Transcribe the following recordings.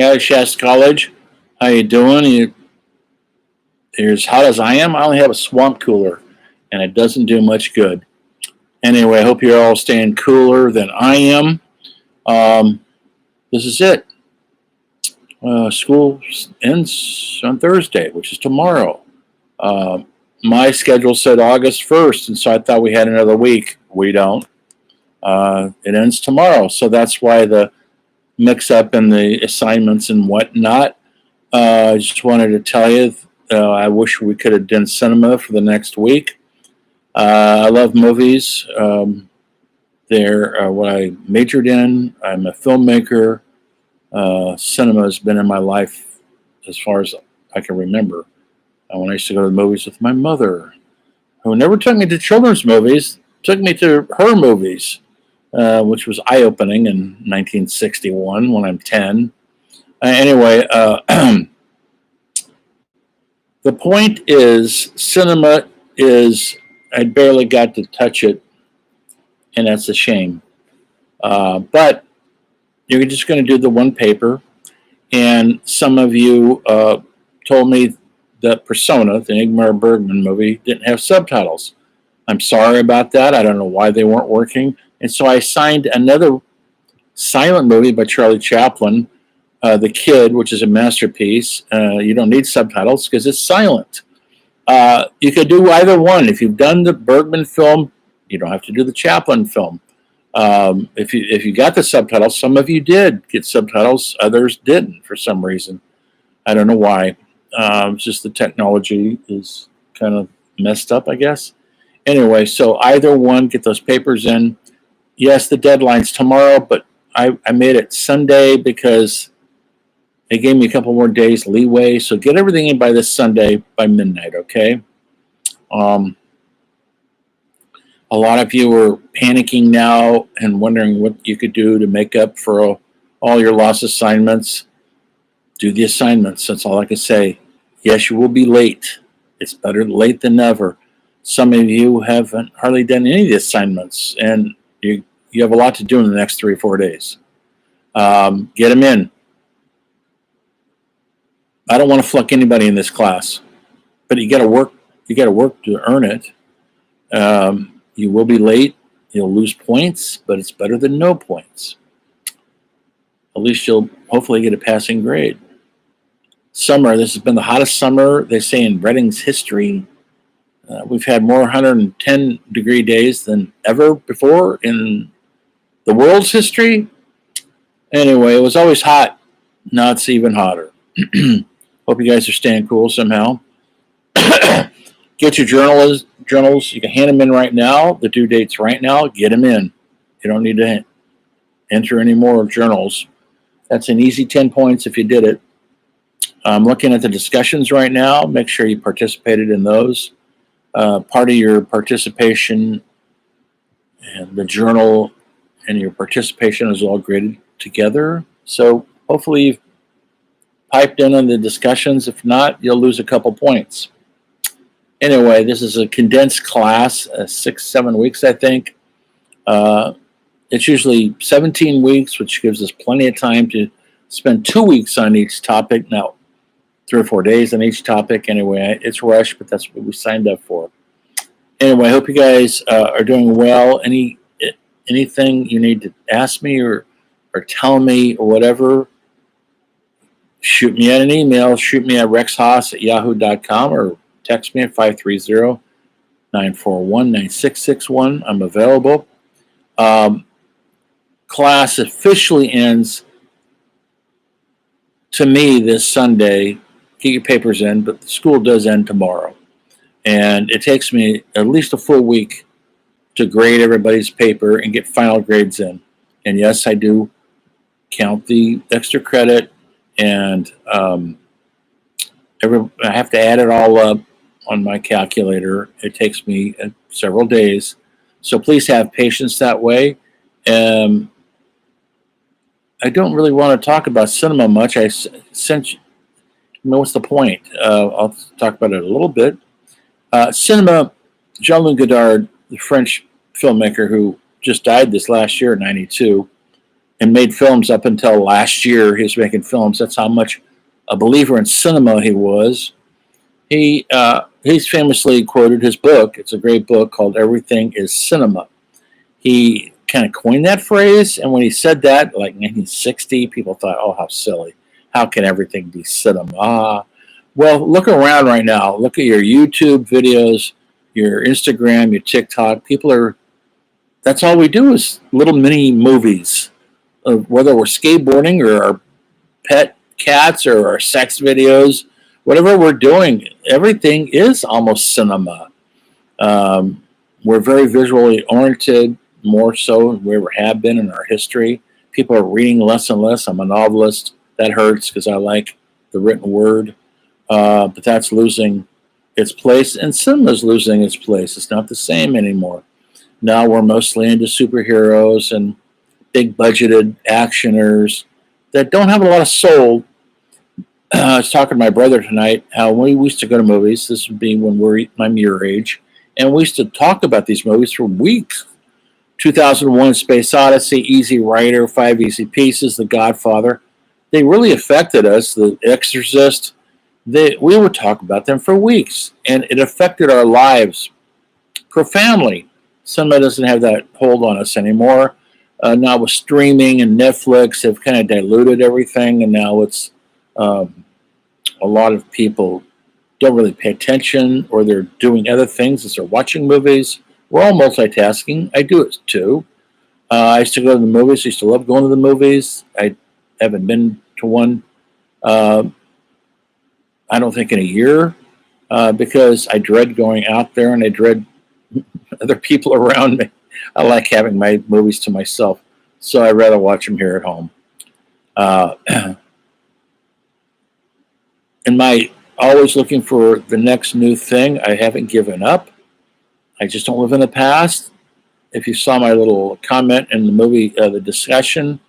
Yeah, Shasta College. How you doing? You're as hot as I am. I only have a swamp cooler, and it doesn't do much good. Anyway, I hope you're all staying cooler than I am. Um, this is it. School ends on Thursday, which is tomorrow. Uh, my schedule said August 1st, and so I thought we had another week. We don't. It ends tomorrow, so that's why the mix up in the assignments and whatnot. I just wanted to tell you, I wish we could have done cinema for the next week. I love movies. They're what I majored in. I'm a filmmaker. Cinema has been in my life as far as I can remember. When I used to go to the movies with my mother, who never took me to children's movies, took me to her movies, which was eye-opening in 1961 when I'm 10. Anyway, the point is, cinema is, I barely got to touch it, and that's a shame. But you're just going to do the one paper, and some of you told me that Persona, the Ingmar Bergman movie, didn't have subtitles. I'm sorry about that. I don't know why they weren't working. And so I assigned another silent movie by Charlie Chaplin, The Kid, which is a masterpiece. You don't need subtitles because it's silent. You could do either one. If you've done the Bergman film, you don't have to do the Chaplin film. If you got the subtitles, some of you did get subtitles, others didn't for some reason. I don't know why. It's just the technology is kind of messed up, I guess. Anyway, so either one, get those papers in. Yes, the deadline's tomorrow, but I made it Sunday because they gave me a couple more days leeway. So get everything in by this Sunday by midnight, okay? A lot of you are panicking now and wondering what you could do to make up for all your lost assignments. Do the assignments. That's all I can say. Yes, you will be late. It's better late than never. Some of you haven't hardly done any of the assignments, and you have a lot to do in the next 3 or 4 days. Get them in. I don't want to flunk anybody in this class, but you got to work. You got to work to earn it. You will be late. You'll lose points, but it's better than no points. At least you'll hopefully get a passing grade. Summer. This has been the hottest summer, they say, in Reading's history. We've had more 110-degree days than ever before in the world's history. Anyway, it was always hot. Now it's even hotter. Hope you guys are staying cool somehow. Get your journals. You can hand them in right now. The due date's right now. Get them in. You don't need to enter any more journals. That's an easy 10 points if you did it. I'm looking at the discussions right now. Make sure you participated in those. Part of your participation and the journal and your participation is all graded together. So hopefully you've piped in on the discussions. If not, you'll lose a couple points. Anyway, this is a condensed class, 6-7 weeks, I think. It's usually 17 weeks, which gives us plenty of time to spend 2 weeks on each topic. Now, 3 or 4 days on each topic. Anyway, it's rushed, but that's what we signed up for. Anyway, I hope you guys are doing well. Anything you need to ask me or tell me or whatever, shoot me at an email. Shoot me at rexhaas@yahoo.com or text me at 530-941-9661. I'm available. Class officially ends to me this Sunday. Get your papers in, but the school does end tomorrow. And it takes me at least a full week to grade everybody's paper and get final grades in. And yes, I do count the extra credit, and I have to add it all up on my calculator. It takes me several days. So please have patience that way. I don't really want to talk about cinema much. I sent you, what's the point? I'll talk about it a little bit. Cinema, Jean-Luc Godard, the French filmmaker who just died this last year at 92, and made films up until last year. He was making films. That's how much a believer in cinema he was. He's famously quoted his book. It's a great book called Everything is Cinema. He kind of coined that phrase, and when he said that, like 1960, people thought, "Oh, how silly! How can everything be cinema?" Well, look around right now. Look at your YouTube videos, your Instagram, your TikTok. That's all we do is little mini movies, whether we're skateboarding or our pet cats or our sex videos, whatever we're doing, everything is almost cinema. We're very visually oriented, more so than we ever have been in our history. People are reading less and less. I'm a novelist. That hurts because I like the written word. But that's losing its place, and cinema's losing its place. It's not the same anymore. Now we're mostly into superheroes and big budgeted actioners that don't have a lot of soul. I was talking to my brother tonight how we used to go to movies. This would be when I'm your age, and we used to talk about these movies for weeks. 2001: Space Odyssey, Easy Rider, Five Easy Pieces, The Godfather. They really affected us. The Exorcist. We would talk about them for weeks, and it affected our lives profoundly. Cinema doesn't have that hold on us anymore. Now with streaming and Netflix have kind of diluted everything, and now it's a lot of people don't really pay attention, or they're doing other things as they're watching movies. We're all multitasking. I do it too. I used to go to the movies. I used to love going to the movies. I haven't been to one, I don't think, in a year, because I dread going out there and I dread other people around me. I like having my movies to myself, so I'd rather watch them here at home. Am I always looking for the next new thing? I haven't given up. I just don't live in the past. If you saw my little comment in the movie, the discussion,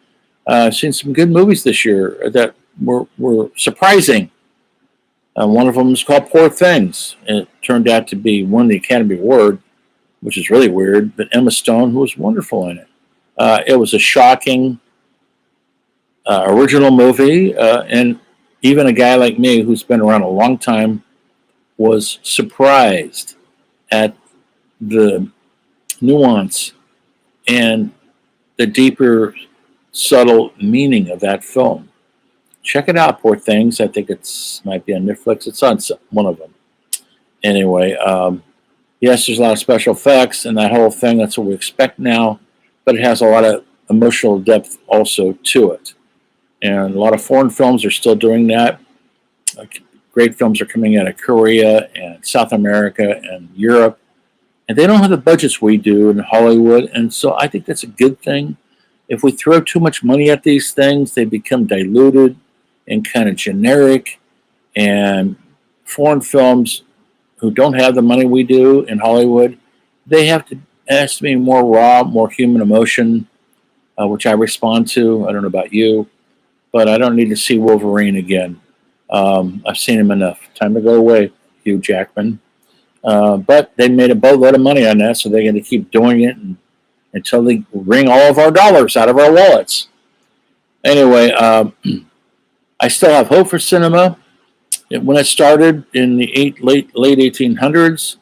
I've seen some good movies this year that were surprising. One of them is called Poor Things, and it turned out to be won the Academy Award, which is really weird, but Emma Stone, who was wonderful in it. It was a shocking original movie, and even a guy like me who's been around a long time was surprised at the nuance and the deeper, subtle meaning of that film. Check it out, Poor Things. I think might be on Netflix. It's on one of them. Anyway, yes, there's a lot of special effects and that whole thing. That's what we expect now, but it has a lot of emotional depth also to it. And a lot of foreign films are still doing that. Great films are coming out of Korea and South America and Europe, and they don't have the budgets we do in Hollywood. And so I think that's a good thing. If we throw too much money at these things, they become diluted and kind of generic. And foreign films who don't have the money we do in Hollywood, they has to be more raw, more human emotion, which I respond to. I don't know about you, but I don't need to see Wolverine again. I've seen him enough. Time to go away, Hugh Jackman. But they made a boatload of money on that, so they're going to keep doing it until they wring all of our dollars out of our wallets. Anyway, I still have hope for cinema. When it started in the late 1800s,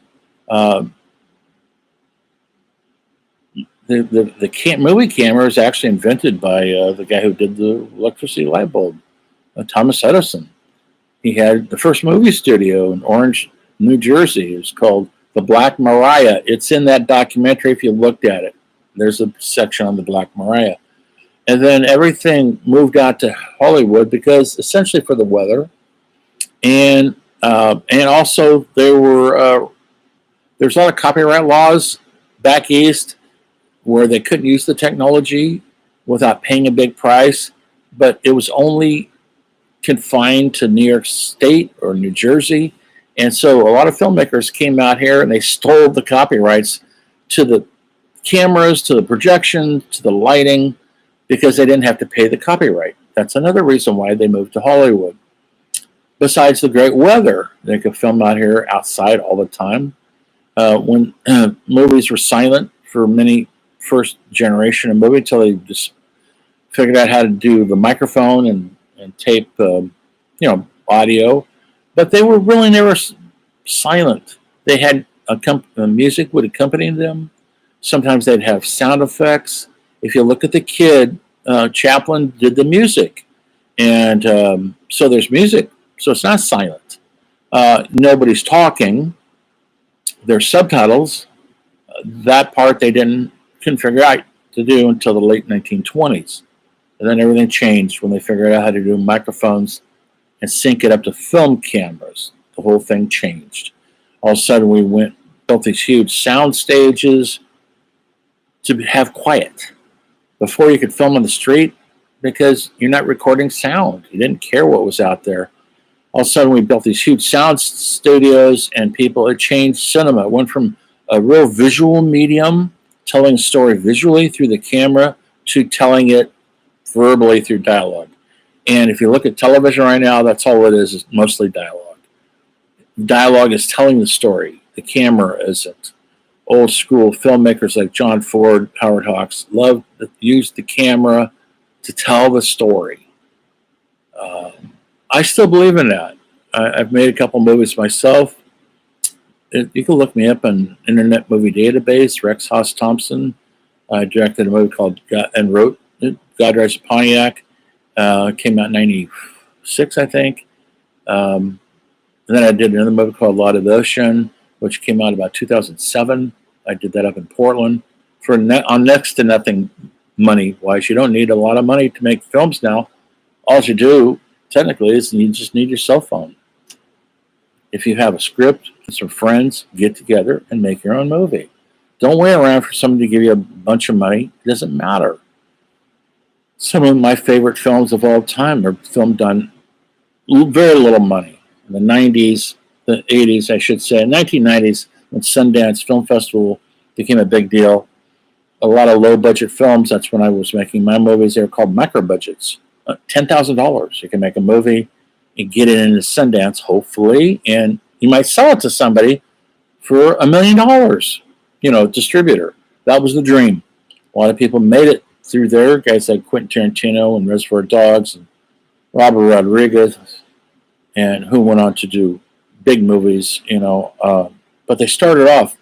the movie camera was actually invented by the guy who did the electricity light bulb, Thomas Edison. He had the first movie studio in Orange, New Jersey. It was called The Black Maria. It's in that documentary if you looked at it. There's a section on the Black Maria. And then everything moved out to Hollywood because essentially for the weather. And also there's a lot of copyright laws back east where they couldn't use the technology without paying a big price, but it was only confined to New York State or New Jersey. And so a lot of filmmakers came out here and they stole the copyrights to the cameras, to the projection, to the lighting, because they didn't have to pay the copyright. That's another reason why they moved to Hollywood. Besides the great weather, they could film out here outside all the time. When movies were silent for many first generation of movie until they just figured out how to do the microphone and tape, audio, but they were really never silent. They had music would accompany them. Sometimes they'd have sound effects. If you look at the kid, Chaplin did the music, and so there's music. So it's not silent. Nobody's talking. There's subtitles. That part they couldn't figure out to do until the late 1920s. And then everything changed when they figured out how to do microphones and sync it up to film cameras. The whole thing changed. All of a sudden, we built these huge sound stages to have quiet. Before, you could film on the street because you're not recording sound. You didn't care what was out there. All of a sudden, we built these huge sound studios, and it changed cinema. It went from a real visual medium, telling a story visually through the camera, to telling it verbally through dialogue. And if you look at television right now, that's all it is mostly dialogue. Dialogue is telling the story. The camera isn't. Old school filmmakers like John Ford, Howard Hawks, loved to use the camera to tell the story. I still believe in that. I've made a couple movies myself. You can look me up on Internet Movie Database. Rex Haas Thompson. I directed a movie called and wrote it, God Drives a Pontiac. Came out in 96, I think. And then I did another movie called Law of the Ocean, which came out about 2007. I did that up in Portland on next to nothing money-wise. You don't need a lot of money to make films now. All you do, technically, is you just need your cell phone. If you have a script and some friends, get together and make your own movie. Don't wait around for somebody to give you a bunch of money. It doesn't matter. Some of my favorite films of all time are filmed on very little money. In the 90s, the 80s, I should say, 1990s, when Sundance Film Festival became a big deal, a lot of low-budget films, that's when I was making my movies, they were called micro-budgets. $10,000. You can make a movie and get it into Sundance, hopefully, and you might sell it to somebody for $1 million, distributor. That was the dream. A lot of people made it through there, guys like Quentin Tarantino and Reservoir Dogs and Robert Rodriguez, and who went on to do big movies, but they started off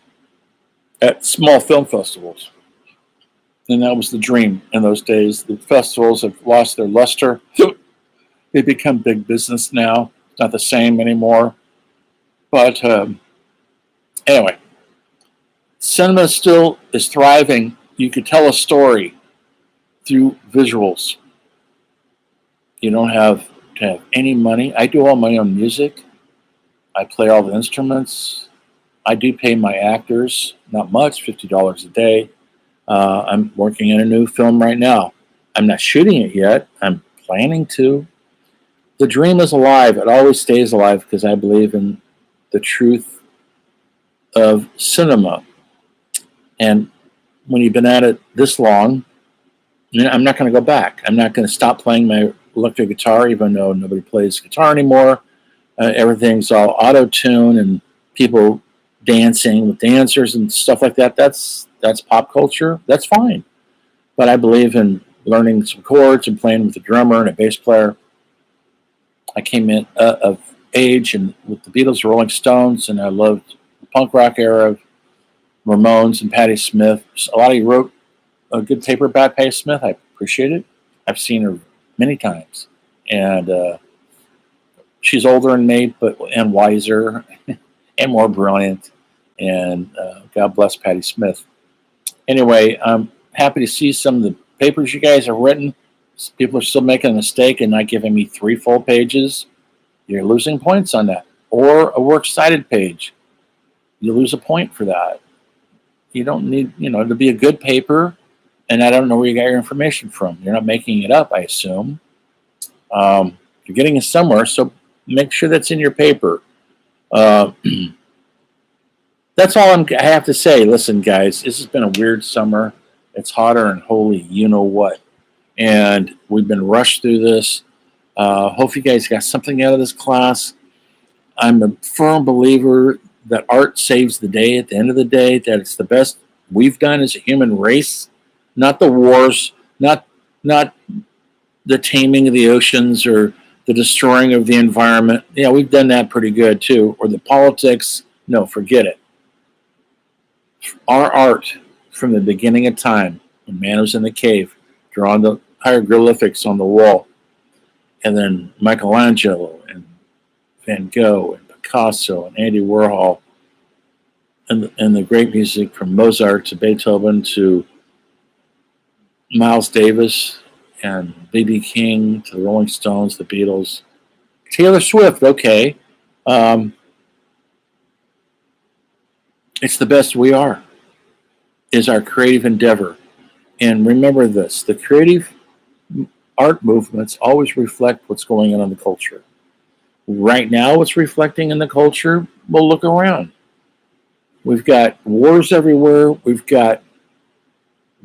at small film festivals. And that was the dream in those days. The festivals have lost their luster. They become big business now. It's not the same anymore. But anyway, cinema still is thriving. You could tell a story through visuals. You don't have to have any money. I do all my own music. I play all the instruments. I do pay my actors, not much, $50 a day. I'm working on a new film right now. I'm not shooting it yet. I'm planning to. The dream is alive. It always stays alive because I believe in the truth of cinema. And when you've been at it this long, I'm not going to go back. I'm not going to stop playing my electric guitar, even though nobody plays guitar anymore. Everything's all auto-tune and people dancing with dancers and stuff like that. That's pop culture. That's fine. But I believe in learning some chords and playing with a drummer and a bass player. I came in of age and with the Beatles, Rolling Stones, and I loved the punk rock era of Ramones and Patti Smith. A lot of you wrote a good paper about Patti Smith. I appreciate it. I've seen her many times, and she's older than me, and wiser and more brilliant. And God bless Patti Smith. Anyway, I'm happy to see some of the papers you guys have written. People are still making a mistake and not giving me 3 full pages. You're losing points on that. Or a works cited page. You lose a point for that. You don't need, to be a good paper, and I don't know where you got your information from. You're not making it up, I assume. You're getting it somewhere, so make sure that's in your paper. That's all I have to say. Listen, guys, this has been a weird summer. It's hotter and holy you-know-what. And we've been rushed through this. Hope you guys got something out of this class. I'm a firm believer that art saves the day at the end of the day, that it's the best we've done as a human race. Not the wars, not not the taming of the oceans or the destroying of the environment. Yeah, we've done that pretty good too. Or the politics. No, forget it. Our art from the beginning of time, when man was in the cave, drawing the hieroglyphics on the wall, and then Michelangelo and Van Gogh and Picasso and Andy Warhol, and the great music from Mozart to Beethoven to Miles Davis and B.B. King to the Rolling Stones, the Beatles, Taylor Swift. Okay, um, it's the best we are. Is our creative endeavor, and remember this: the creative art movements always reflect what's going on in the culture. Right now, what's reflecting in the culture? Well, look around. We've got wars everywhere. We've got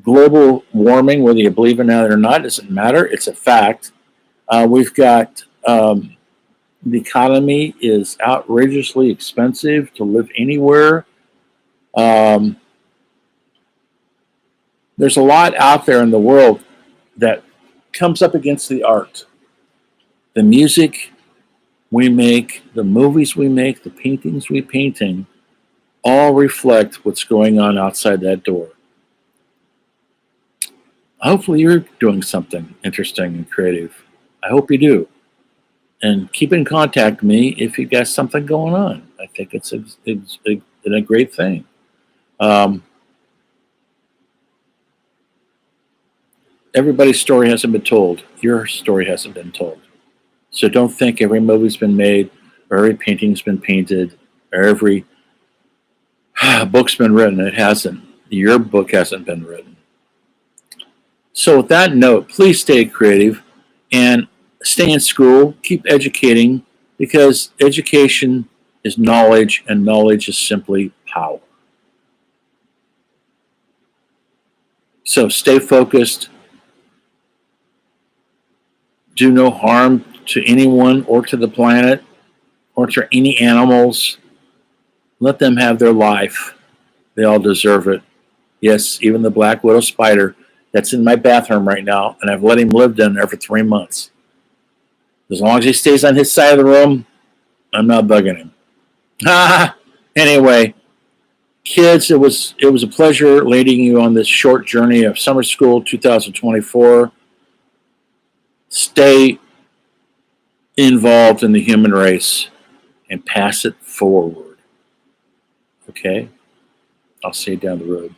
global warming, whether you believe in that or not, doesn't matter. It's a fact. We've got the economy is outrageously expensive to live anywhere. Um, there's a lot out there in the world that comes up against the art. The music we make, the movies we make, the paintings we painting, all reflect what's going on outside that door. Hopefully you're doing something interesting and creative. I hope you do. And keep in contact with me if you got something going on. I think it's a great thing. Everybody's story hasn't been told. Your story hasn't been told. So don't think every movie's been made, or every painting's been painted, or every book's been written. It hasn't. Your book hasn't been written. So with that note, please stay creative and stay in school. Keep educating, because education is knowledge, and knowledge is simply power. So stay focused. Do no harm to anyone or to the planet or to any animals. Let them have their life. They all deserve it. Yes, even the black widow spider that's in my bathroom right now, and I've let him live down there for 3 months. As long as he stays on his side of the room, I'm not bugging him. Anyway, kids, it was a pleasure leading you on this short journey of Summer School 2024. Stay involved in the human race and pass it forward. Okay? I'll see you down the road.